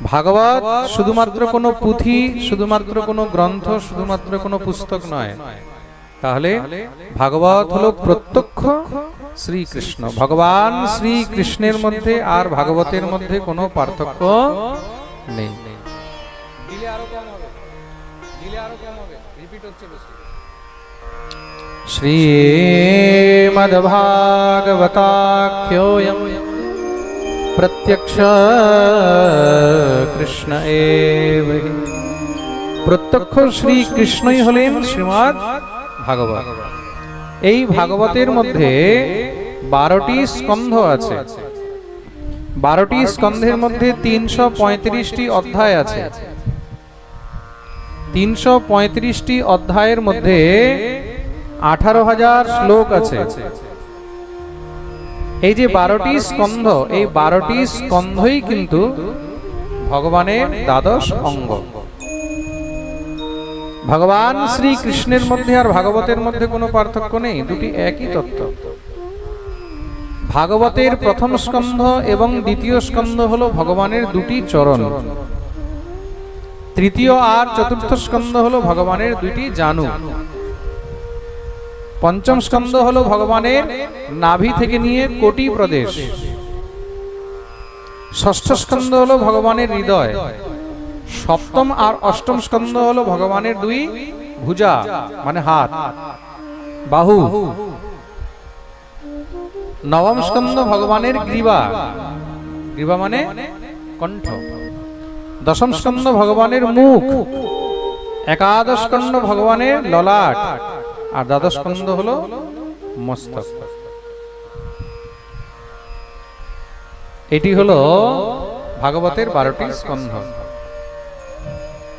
ভাগবত শুধুমাত্র কোনো পুঁথি, শুধুমাত্র কোনো গ্রন্থ, শুধুমাত্র কোনো পুস্তক নয়। তাহলে ভাগবত হলো প্রত্যক্ষ শ্রীকৃষ্ণ। ভগবান শ্রীকৃষ্ণের মধ্যে আর ভাগবতের মধ্যে কোনো পার্থক্য নেই। শ্রীমদ্ভাগবতাখ্যোऽয়ं প্রত্যক্ষ কৃষ্ণ এব হি। প্রত্যক্ষ শ্রীকৃষ্ণই হলেন শ্রীমদ্ ভাগবত। এই ভাগবতের মধ্যে 12টি স্কন্ধ আছে। 12টি স্কন্ধের মধ্যে 335টি অধ্যায় আছে। 335টি অধ্যায়ের মধ্যে 18,000 শ্লোক আছে। এই যে 12টি স্কন্ধ, এই 12টি স্কন্ধই কিন্তু ভগবানের দ্বাদশ অঙ্গ। ভগবান শ্রীকৃষ্ণের মধ্যে আর ভাগবতের মধ্যে কোনো পার্থক্য নেই, দুটি একই তত্ত্ব। ভাগবতের প্রথম স্কন্ধ এবং দ্বিতীয় স্কন্ধ হলো ভগবানের দুটি চরণ। তৃতীয় আর চতুর্থ স্কন্ধ হলো ভগবানের দুটি জানু। পঞ্চম স্কন্ধ হলো ভগবানের নাভি থেকে নিয়ে কোটি প্রদেশ। ষষ্ঠ স্কন্ধ হলো ভগবানের হৃদয়। সপ্তম আর অষ্টম স্কন্ধ হলো ভগবানের দুই ভুজা, মানে হাত, বাহু। নবম স্কন্ধ ভগবানের গ্রীবা, গ্রীবা মানে কণ্ঠ। দশম স্কন্ধ ভগবানের মুখ। একাদশ স্কন্ধ ভগবানের ললাট। আর দ্বাদশ স্কন্ধ হলো মস্তক। এটি হলো ভাগবতের 12টি স্কন্ধ।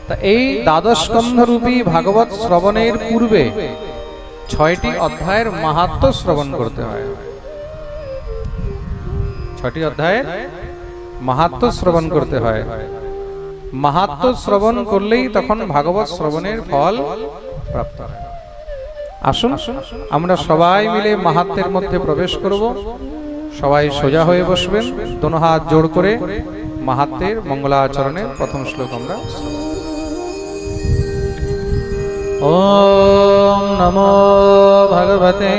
তা এই দ্বাদশ স্কন্ধ রূপী ভাগবত শ্রবণের পূর্বে 6টি অধ্যায়ের মাহাত্ম্য শ্রবণ করতে হয়। 6টি অধ্যায়ের মাহাত্ম্য শ্রবণ করতে হয়। মাহাত্ম্য শ্রবণ করলেই তখন ভাগবত শ্রবণের ফল প্রাপ্ত হয়। আসুন আমরা সবাই মিলে মাহাত্ম্যের মধ্যে প্রবেশ করব। সবাই সোজা হয়ে বসবেন, দোনো হাত জোড় করে মাহাত্ম্যের মঙ্গলাচরণের প্রথম শ্লোক আমরা। ওম নমো ভগবতে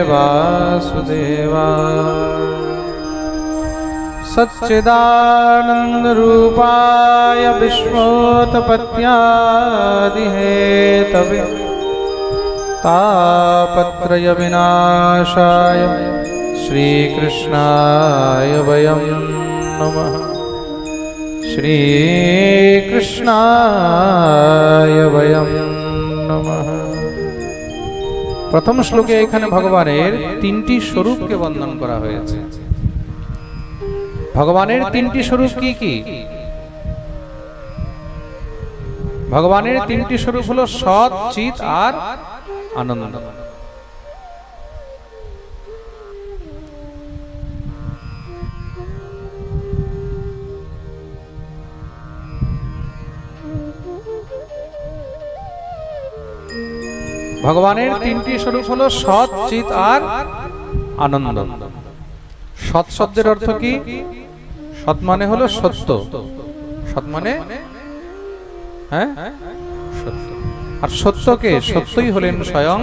বাসুদেবায় সচ্চিদানন্দ রূপায় বিশ্বোৎপত্ত্যাদিহেতবে তাপত্রয় বিনাশায় শ্রীকৃষ্ণায় বয়ং নমঃ। শ্রীকৃষ্ণায় বয়ং নমঃ। প্রথম শ্লোকে এখানে ভগবানের 3টি স্বরূপকে বর্ণন করা হয়েছে। ভগবানের 3টি স্বরূপ কি কি? ভগবানের 3টি স্বরূপ হলো সৎ, চিৎ আর আনন্দ। ভগবানের 3টি স্বরূপ হলো সৎ, চিৎ আর আনন্দ। সৎ শব্দের অর্থ কি? সৎ মানে হলো সত্য। সৎ মানে সত্য। আর সত্যকে, সত্যই হলেন স্বয়ং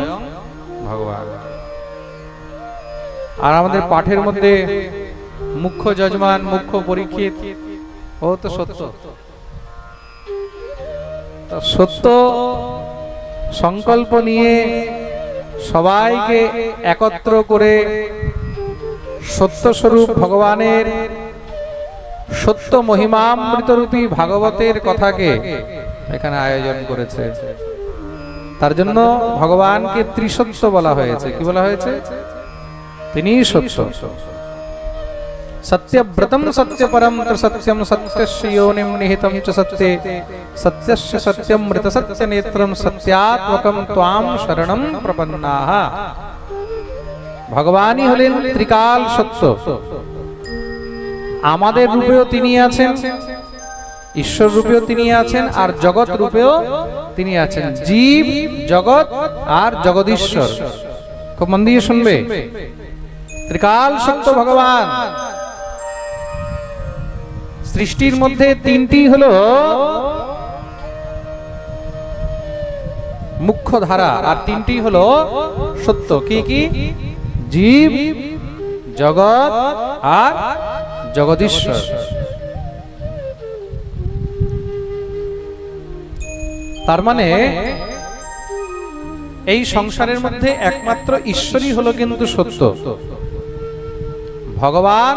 ভগবান। আর আমাদের পাঠের মধ্যে মুখ্য যজমান, মুখ্য পরীক্ষিত, ও তো সত্য। সত্য সংকল্প নিয়ে সবাইকে একত্র করে সত্য স্বরূপ ভগবানের সত্য মহিমামৃতরূপী ভাগবতের কথাকে এখানে আয়োজন করেছে। তার জন্য ভগবানকে ত্রিসত্য বলা হয়েছে। কি বলা হয়েছে? তিনি সত্য। সত্যব্রতম সত্যপরম ত্রিসত্যম সত্যস্য যোনিম নিহিতম চ সত্যে সত্যস্য সত্যমৃত সত্যনেত্রম সত্যাত্মকম ত্বাম শরণম প্রপন্নাঃ। ভগবানই হলেন ত্রিকাল সত্য। আমাদের রূপেও তিনি আছেন, ঈশ্বর রূপেও তিনি আছেন, আর জগৎ রূপেও তিনি আছেন। জীব, জগৎ আর জগদীশ্বর। খুব মন দিয়ে শুনবে। ত্রিকাল সত্য ভগবান। সৃষ্টির মধ্যে তিনটি হলো মুখ্য ধারা, আর তিনটি হলো সত্য। কি কি? জীব, জগৎ আর জগদীশ্বর। তার মানে এই সংসারের মধ্যে একমাত্র ঈশ্বরই হলো কিন্তু সত্য। ভগবান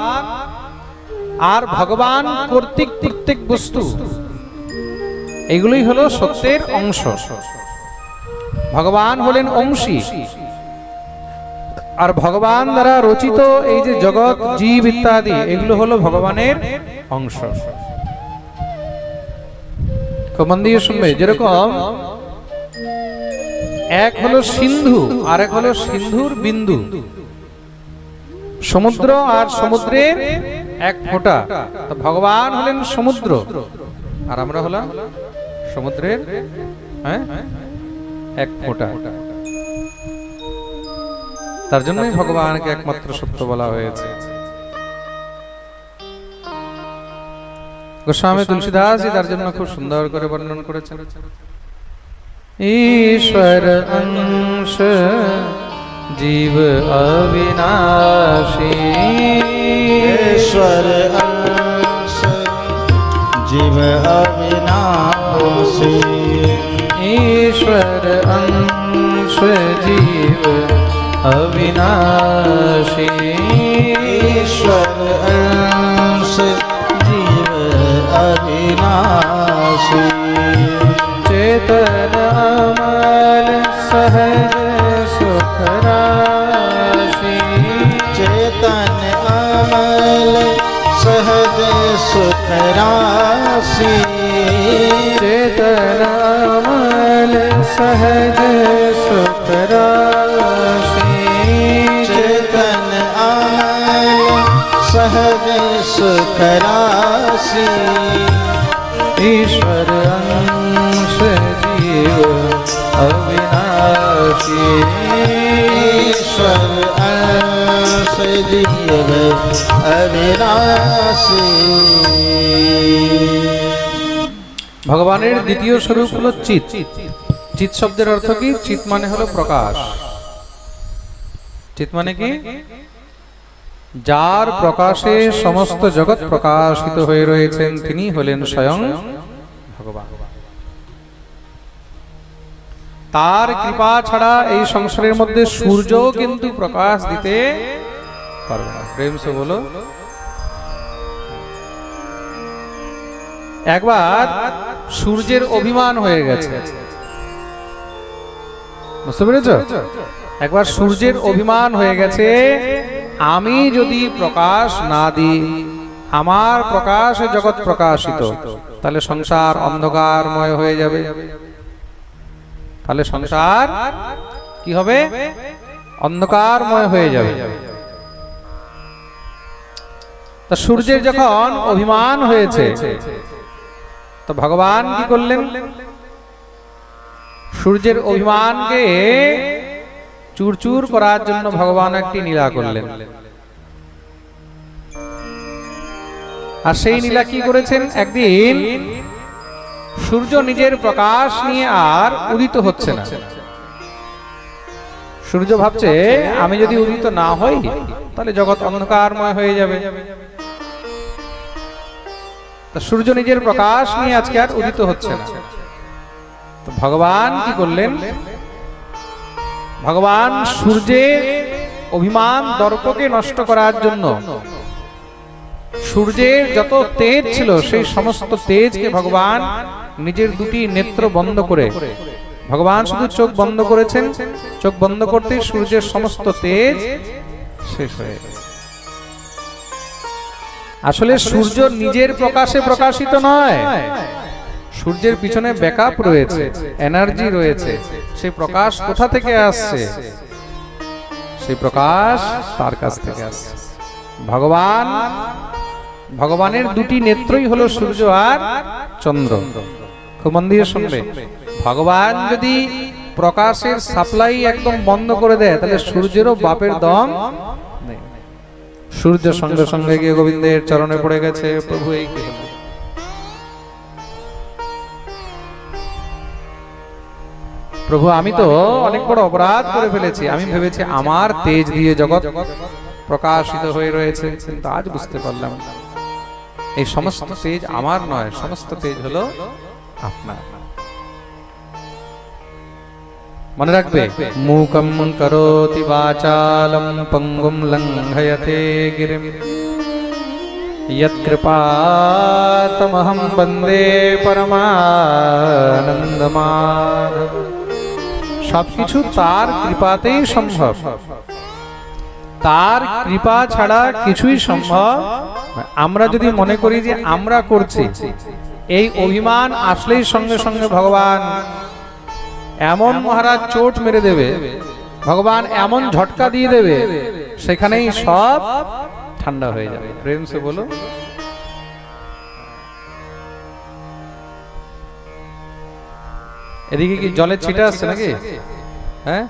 আর ভগবান কর্তৃক প্রত্যেক বস্তু, এগুলোই হলো সত্যের অংশ। ভগবান হলেন অংশী, আর ভগবান দ্বারা রচিত এই যে জগৎ, জীব ইত্যাদি, এগুলো হলো ভগবানের অংশ। খুব মন দিয়ে শুনবে। যেরকম এক হলো সিন্ধু, আর এক হলো সিন্ধুর বিন্দু। সমুদ্র আর সমুদ্রের এক ফোঁটা। তো ভগবান হলেন সমুদ্র, আর আমরা হলাম সমুদ্রের এক ফোঁটা। তার জন্যই ভগবানকে একমাত্র সত্য বলা হয়েছে। গোস্বামী তুলসীদাস তার জন্য খুব সুন্দর করে বর্ণন করেছেন। ईश्वर अंश जीव अविनाशी, ईश्वर अंश जीव अविनाशी, ईश्वर अंश जीव अविनाशी, ईश्वर अंश जीव अविनाशी, चेतन अमल सहज सुख राशि, चेतन अमल सहज सुख राशि, चेतन अमल सहज सुख राशि, चेतन अमल सहज सुख राशि, ईश्वर अंश जीव अविनाशी, ईश्वर अंश जीव अविनाशी। ভগবানের দ্বিতীয় স্বরূপ হলো চিৎ। চিৎ শব্দের অর্থ কি? চিৎ মানে হলো প্রকাশ। চিৎ মানে কি? যার প্রকাশে সমস্ত জগৎ প্রকাশিত হয়ে রয়েছেন, তিনি হলেন স্বয়ং ভগবান। তার কৃপা ছাড়া এই সংসারের মধ্যে সূর্য কিন্তু প্রকাশ দিতে পারবে না। প্রেম সে বলো। একবার সূর্যের অভিমান হয়ে গেছে, বুঝতে পেরেছ? একবার সূর্যের অভিমান হয়ে গেছে, আমি যদি প্রকাশ না দিই, আমার প্রকাশে জগৎ প্রকাশিত, তাহলে সংসার অন্ধকারময় হয়ে যাবে। তাহলে সংসার কি হবে? অন্ধকারময় হয়ে যাবে। তা সূর্যের যখন অভিমান হয়েছে, তো ভগবান কি করলেন? সূর্যের অভিমানকে চুরচুর করার জন্য ভগবান একটি লীলা করলেন। আর সেই লীলা কি করেছেন? একদিন সূর্য নিজের প্রকাশ নিয়ে আর উদিত হচ্ছে না। সূর্য ভাবছে, আমি যদি উদিত না হই তাহলে জগৎ অন্ধকারময় হয়ে যাবে। তা সূর্য নিজের প্রকাশ নিয়ে আজকে আর উদিত হচ্ছে না। তো ভগবান কি করলেন? ভগবান সূর্যের অভিমান দর্পকে নষ্ট করার জন্য সূর্যের যত তেজ ছিল সেই সমস্ত তেজকে ভগবান নিজের দুটি নেত্র বন্ধ করে, ভগবান শুধু চোখ বন্ধ করেছেন, চোখ বন্ধ করতে সূর্যের সমস্ত তেজ শেষ হয়ে গেছে। আসলে সূর্য নিজের প্রকাশে প্রকাশিত নয়, সূর্যের পিছনে ব্যাকআপ রয়েছে, এনার্জি রয়েছে। সেই প্রকাশ কোথা থেকে আসছে? সেই প্রকাশ তার কাছ থেকে আসছে। ভগবান, ভগবানের দুটি নেত্রই হলো সূর্য আর চন্দ্র। খুব মন দিয়ে শুনবে। ভগবান যদি প্রকাশের সাপ্লাই একদম বন্ধ করে দেয়, তাহলে সূর্যেরও বাপের দম নেই। সূর্য সঙ্গে সঙ্গে গিয়ে গোবিন্দের চরণে পড়ে গেছে, প্রভু এই কি হলো? প্রভু আমি তো অনেক বড় অপরাধ করে ফেলেছি, আমি ভেবেছি আমার তেজ দিয়ে জগৎ প্রকাশিত হয়ে রয়েছে, কিন্তু আজ বুঝতে পারলাম এই সমস্ত তেজ আমার নয়, সমস্ত তেজ হলো আপনার। মনে রাখবে, মূকম করোতি বাচালম পঙ্গুম লঙ্ঘয়তে গিরিম यत्कृपातमहं वन्दे परमानन्दमाधव। সবকিছু তার কৃপাতেই সম্ভব, তার কৃপা ছাড়া কিছুই সম্ভব। আমরা যদি মনে করি যে আমরা করছি, এই অভিমান আসলেই সঙ্গে সঙ্গে ভগবান এমন মহারাজ চোট মেরে দেবে, ভগবান এমন ঝটকা দিয়ে দেবে, সেখানেই সব ঠান্ডা হয়ে যাবে। প্রেম সে বলো। এদিকে কি জলের ছিটা আসছে নাকি? হ্যাঁ,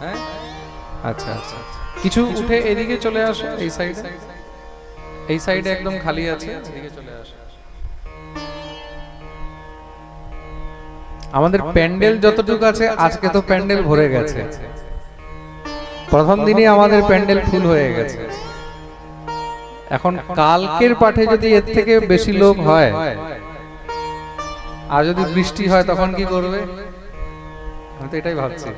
আচ্ছা আচ্ছা, কিছু উঠে এদিকে চলে আসো, এই সাইডে, এই সাইডে একদম খালি আছে, এদিকে চলে আসো। আমাদের প্যান্ডেল যতটুকু আছে, আজকে তো প্যান্ডেল ভরে গেছে, প্রথম দিনই আমাদের প্যান্ডেল ফুল হয়ে গেছে। এখন কালকের পাঠে যদি এর থেকে বেশি লোক হয়, আর যদি বৃষ্টি হয়, তখন কি করবে? আমি তো এটাই ভাবছি।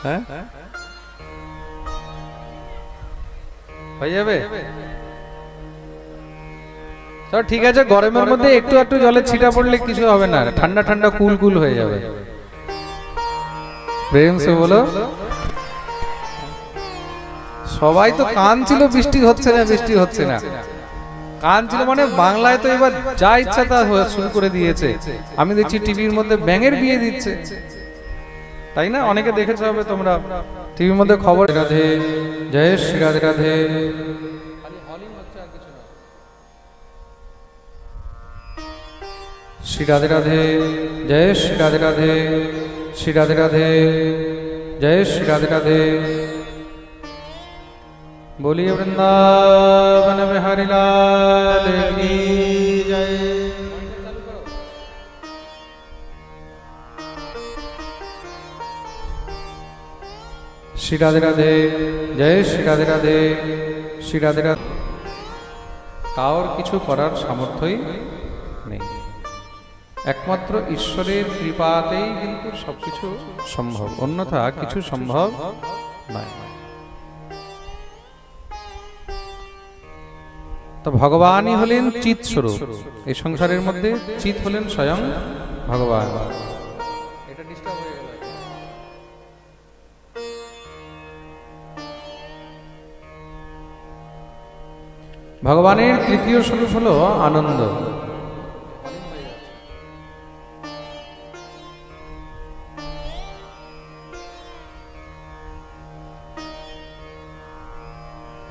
হ্যাঁ, হয়ে যাবে। ঠিক আছে, গরমের মধ্যে একটু একটু জলের ছিটা পড়লে কিছু হবে না, ঠান্ডা ঠান্ডা কুল কুল হয়ে যাবে। প্রেম সে বলো। সবাই তো কাঁদছিল বৃষ্টি হচ্ছে না, বৃষ্টি হচ্ছে না, কাঁদছিল মানে বাংলায় তো এবার যা ইচ্ছা তা শুরু করে দিয়েছে। আমি দেখছি টিভির মধ্যে ব্যাঙের বিয়ে দিচ্ছে, তাই না? অনেকে দেখেছো হবে তোমরা টিভির মধ্যে খবর। রাধে, জয় শ্রী রাধে রাধে। শ্রী রাধে রাধে, জয় শ্রী রাধে রাধে, শ্রী রাধে রাধে, জয় শ্রী রাধে রাধে। बोलिए वृंदावन बिहारी लाल की जय। श्री राधे राधे, जय श्री राधे राधे, श्री राधे राधे। কারোর কিছু করার সামর্থ্যই নেই, একমাত্র ঈশ্বরের কৃপাতেই কিন্তু সবকিছু সম্ভব, অন্যথা কিছু সম্ভব নয়। তো ভগবানই হলেন চিৎ স্বরূপ, এই সংসারের মধ্যে চিৎ হলেন স্বয়ং ভগবান। ভগবানের তৃতীয় স্বরূপ হলো আনন্দ।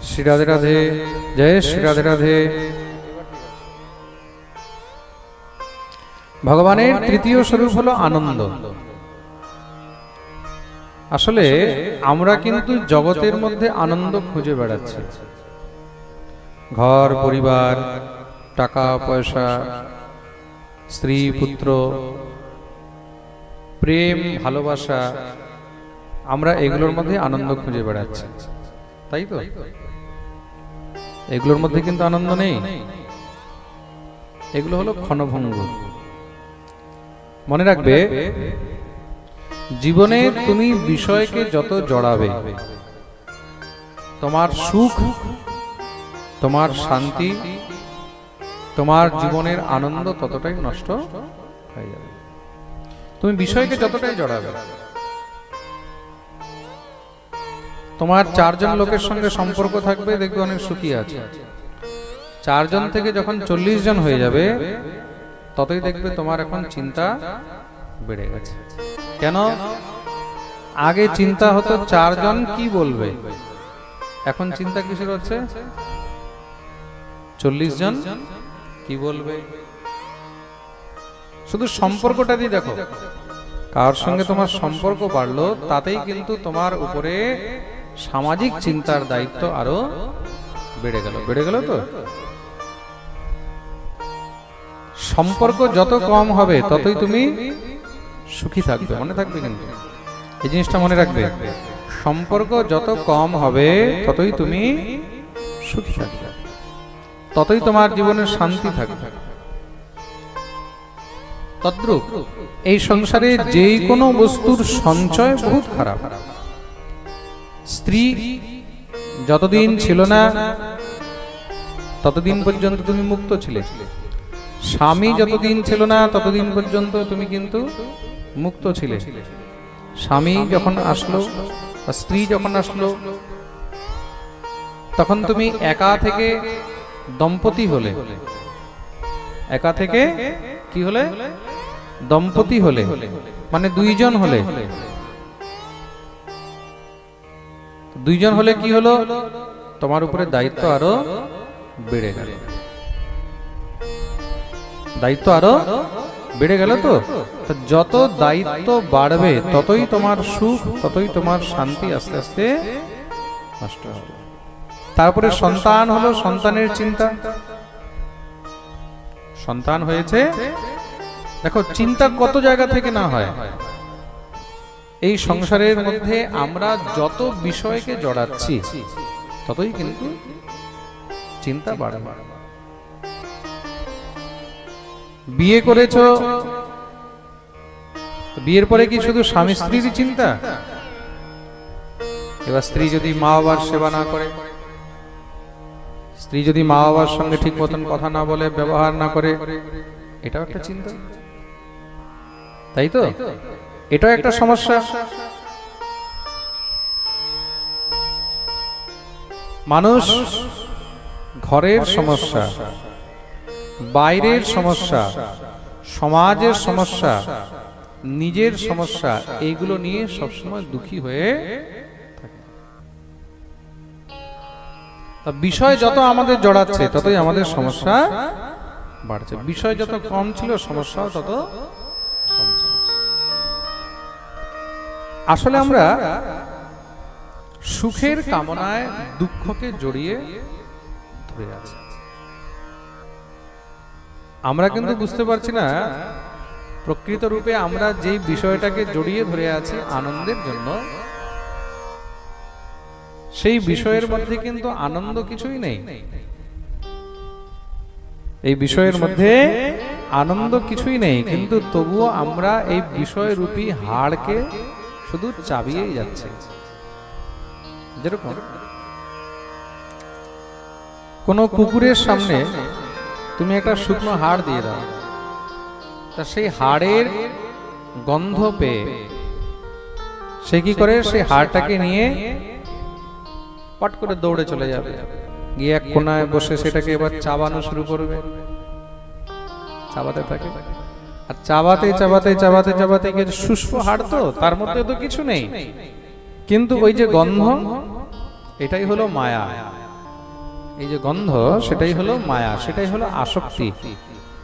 শ্রী রাধে রাধে, জয় শ্রী রাধে রাধে। ভগবানের তৃতীয় স্বরূপ হলো আনন্দ। আসলে আমরা কিন্তু জগতের মধ্যে আনন্দ খুঁজে বেড়াচ্ছি, ঘর পরিবার, টাকা পয়সা, স্ত্রী পুত্র, প্রেম ভালোবাসা, আমরা এগুলোর মধ্যে আনন্দ খুঁজে বেড়াচ্ছি, তাই তো? এগুলোর মধ্যে কিন্তু আনন্দ নেই, এগুলো হলো ক্ষণভঙ্গ। মনে রাখবে, জীবনে তুমি বিষয়কে যত জড়াবে, তোমার সুখ, তোমার শান্তি, তোমার জীবনের আনন্দ ততটাই নষ্ট হয়ে যাবে। তুমি বিষয়কে যতটাই জড়াবে, তোমার 4 জন লোকের সঙ্গে সম্পর্ক থাকবে, দেখবে অনেক সুখী আছে। 4 জন থেকে যখন 40 জন হয়ে যাবে, ততই দেখবে তোমার এখন চিন্তা বেড়ে গেছে। কেন? আগে চিন্তা হতো 4 জন কি বলবে, এখন চিন্তা কিসের হচ্ছে? 40 জন কি বলবে। শুধু সম্পর্কটা দিয়ে দেখো, কার সঙ্গে তোমার সম্পর্ক বাড়লো, তাতেই কিন্তু তোমার উপরে সামাজিক চিন্তার দায়িত্ব আরো বেড়ে গেল। বেড়ে গেল তো? সম্পর্ক যত কম হবে, ততই তুমি সুখী থাকবে, মনে থাকবে। কিন্তু এই জিনিসটা মনে রাখবে, সম্পর্ক যত কম হবে ততই তুমি সুখী থাকবে, ততই তোমার জীবনে শান্তি থাকবে। তদ্রূপ এই সংসারে যেই কোনো বস্তুর সঞ্চয় বহুত খারাপ। স্ত্রী যতদিন ছিল না ততদিন পর্যন্ত তুমি মুক্ত ছিলে, স্বামী যতদিন ছিল না ততদিন পর্যন্ত তুমি কিন্তু মুক্ত ছিলে। স্বামী যখন আসলো বা স্ত্রী যখন আসলো তখন তুমি একা থেকে দম্পতি হলে। একা থেকে কি হলে? দম্পতি হলে, মানে দুইজন হলে। দুইজন হলে কি হলো? তোমার উপরে দায়িত্ব আরো বেড়ে গেল, দায়িত্ব আরো বেড়ে গেল। তো যত দায়িত্ব বাড়বে ততই তোমার সুখ, ততই তোমার শান্তি আস্তে আস্তে নষ্ট হবে। তারপরে সন্তান হলো, সন্তানের চিন্তা। সন্তান হয়েছে, দেখো চিন্তা কত জায়গা থেকে না হয়। এই সংসারের মধ্যে আমরা যত বিষয়কে জড়াচ্ছি ততই কিন্তু চিন্তা বাড়বে। বিয়ে করেছো, বিয়ের পরে কি শুধু স্বামী স্ত্রীর চিন্তা? এবার স্ত্রী যদি মা বাবার সেবা না করে, স্ত্রী যদি মা বাবার সঙ্গে ঠিক মতন কথা না বলে, ব্যবহার না করে, এটাও একটা চিন্তা, তাই তো? এটাও একটা সমস্যা। মানুষ ঘরের সমস্যা, বাইরের সমস্যা, সমাজের সমস্যা, নিজের সমস্যা, এইগুলো নিয়ে সবসময় দুঃখী হয়ে থাকে। বিষয় যত আমাদের জড়াচ্ছে ততই আমাদের সমস্যা বাড়ছে। বিষয় যত কম ছিল সমস্যাও তত কম ছিল। আসলে আমরা সুখের কামনায় দুঃখকে জড়িয়ে ধরে আছি। আমরা কিন্তু বুঝতে পারছি না প্রকৃত রূপে আমরা যে বিষয়টাকে জড়িয়ে ধরে আছি আনন্দের জন্য, সেই বিষয়ের মধ্যে কিন্তু আনন্দ কিছুই নেই। এই বিষয়ের মধ্যে আনন্দ কিছুই নেই, কিন্তু তবুও আমরা এই বিষয়রূপী হাড়কে শুধু চাবিয়েই যাচ্ছে। যেরকম কোন কুকুরের সামনে তুমি একটা শুকনো হাড় দিয়ে দাও, তা সেই হাড়ের গন্ধ পেয়ে সে কি করে? সেই হাড়টাকে নিয়ে পট করে দৌড়ে চলে যাবে, গিয়ে এক কোনায় বসে সেটাকে এবার চাবানো শুরু করবে। চাবাতে থাকে, আর চাবাতে চাবাতে চাবাতে চাবাতে গিয়ে শুষ্ক হাড়, তো তার মধ্যে তো কিছু নেই, কিন্তু ওই যে গন্ধ, এটাই হলো মায়া। এই যে গন্ধ, সেটাই হলো মায়া, সেটাই হলো আসক্তি।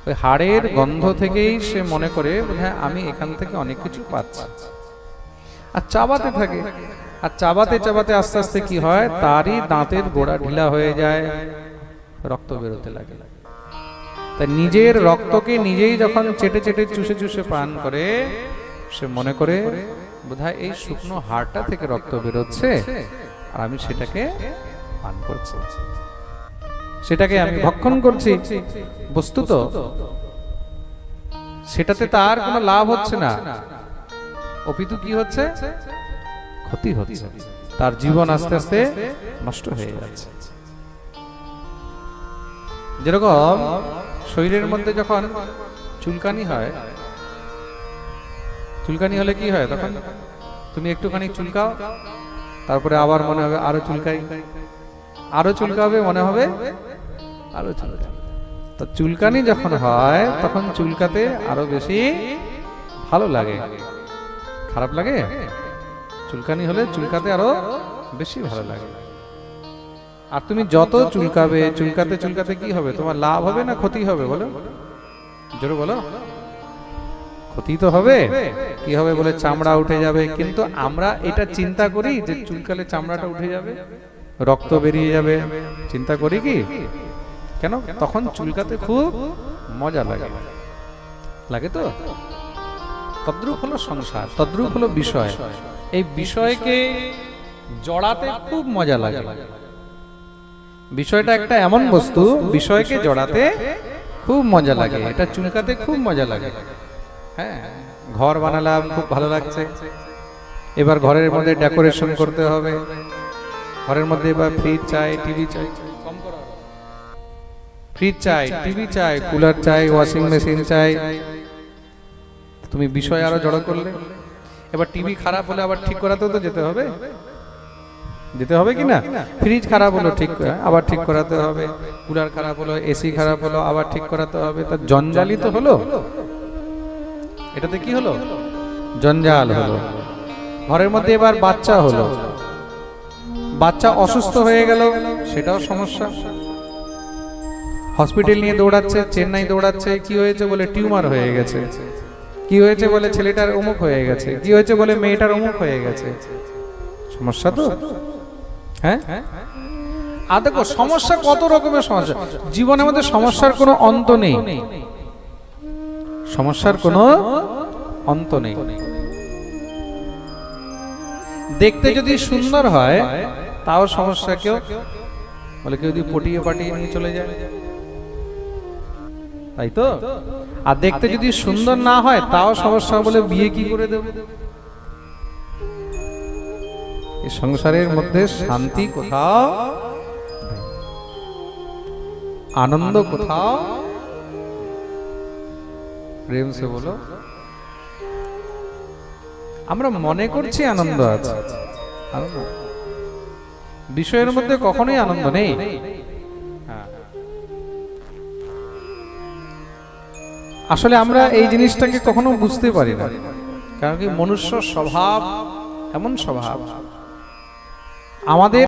ওই হাড়ের গন্ধ থেকেই সে মনে করে হ্যাঁ আমি এখান থেকে অনেক কিছু পাচ্ছি, আর চাবাতে থাকে। আর চাবাতে চাবাতে আস্তে আস্তে কি হয়? তারই দাঁতের গোড়া ঢিলা হয়ে যায়, রক্ত বেরোতে লাগে। তাই নিজের রক্তকে নিজেই যখন চেটে চেটে চুষে চুষে পান করে, সে মনে করে বোধহয় এই শুকনো হাড়টা থেকে রক্ত বেরোচ্ছে, আর আমি সেটাকে পান করছি, সেটাকে আমি ভক্ষণ করছি। বস্তুত সেটাতে তার কোনো লাভ হচ্ছে না, অপিতু কি হচ্ছে? ক্ষতি হচ্ছে। তার জীবন আস্তে আস্তে নষ্ট হয়ে যাচ্ছে। যেরকম শরীরের মধ্যে যখন চুলকানি হয়, চুলকানি হলে কি হয়? তখন তুমি একটুখানি চুলকাও, তারপরে আবার মনে হবে আরো চুলকাই, আরো চুলকাবে, মনে হবে আরো চুলকাই। তো চুলকানি যখন হয় তখন চুলকাতে আরো বেশি ভালো লাগে, খারাপ লাগে? চুলকানি হলে চুলকাতে আরো বেশি ভালো লাগে। আর তুমি যত চুলকাবে, চুলকাতে চুলকাতে কি হবে? তোমার লাভ হবে না ক্ষতি হবে? বলো, জোরে বলো। ক্ষতি তো হবে। কি হবে? বলে চামড়া উঠে যাবে। কিন্তু আমরা এটা চিন্তা করি যে চুলকালে চামড়াটা উঠে যাবে, রক্ত বেরিয়ে যাবে, চিন্তা করি কি? কেন? তখন চুলকাতে খুব মজা লাগে, লাগে তো। তদ্রূপ হলো সংসার, তদ্রূপ হলো বিষয়। এই বিষয়কে জড়াতে খুব মজা লাগে। বিষয়টা একটা এমন বস্তু, বিষয়কে জড়াতে খুব মজা লাগে, এটা চুলকাতে খুব মজা লাগে। হ্যাঁ, ঘর বানালাম, খুব ভালো লাগছে, এবার ঘরের মধ্যে ডেকোরেশন করতে হবে, ঘরের মধ্যে এবার ফ্রিজ চাই, টিভি চাই, ফ্রিজ চাই, টিভি চাই, কুলার চাই, ওয়াশিং মেশিন চাই। তুমি বিষয় আরো জড়ো করলে, এবার টিভি খারাপ হলে আবার ঠিক করাতেও তো যেতে হবে, যেতে হবে কি না? ফ্রিজ খারাপ হলো, ঠিক আবার ঠিক করাতে হবে, কুলার খারাপ হলো, এসি খারাপ হলো, আবার ঠিক করাতে হবে। তা জঞ্জালই তো হলো, এটাতে কি হলো? জঞ্জাল হলো। ঘরের মধ্যে এবার বাচ্চা হলো, বাচ্চা অসুস্থ হয়ে গেল, সেটাও সমস্যা। হসপিটাল নিয়ে দৌড়াচ্ছে, চেন্নাই দৌড়াচ্ছে, কি হয়েছে বলে টিউমার হয়ে গেছে, কি হয়েছে বলে ছেলেটার অমুক হয়ে গেছে, কি হয়েছে বলে মেয়েটার অমুক হয়ে গেছে। সমস্যা তো, হ্যাঁ। আর দেখো সমস্যা কত রকমের সমস্যা জীবনের মধ্যে, সমস্যার কোনো অন্ত নেই, সমস্যার কোনো অন্ত নেই। দেখতে যদি সুন্দর হয় তাও সমস্যা, কেউ বলে কেউ যদি পটিয়ে পাটিয়ে নিয়ে চলে যায়, তাই তো। আর দেখতে যদি সুন্দর না হয় তাও সমস্যা, বলে বিয়ে কি করে দেব। এই সংসারের মধ্যে শান্তি কোথাও, আনন্দ কোথাও, প্রেম সে বলো। আমরা মনে করছি আনন্দ আছে, বিষয়ের মধ্যে কখনোই আনন্দ নেই। আসলে আমরা এই জিনিসটাকে কখনো বুঝতে পারি না, কারণ কি মনুষ্য স্বভাব এমন স্বভাব, আমাদের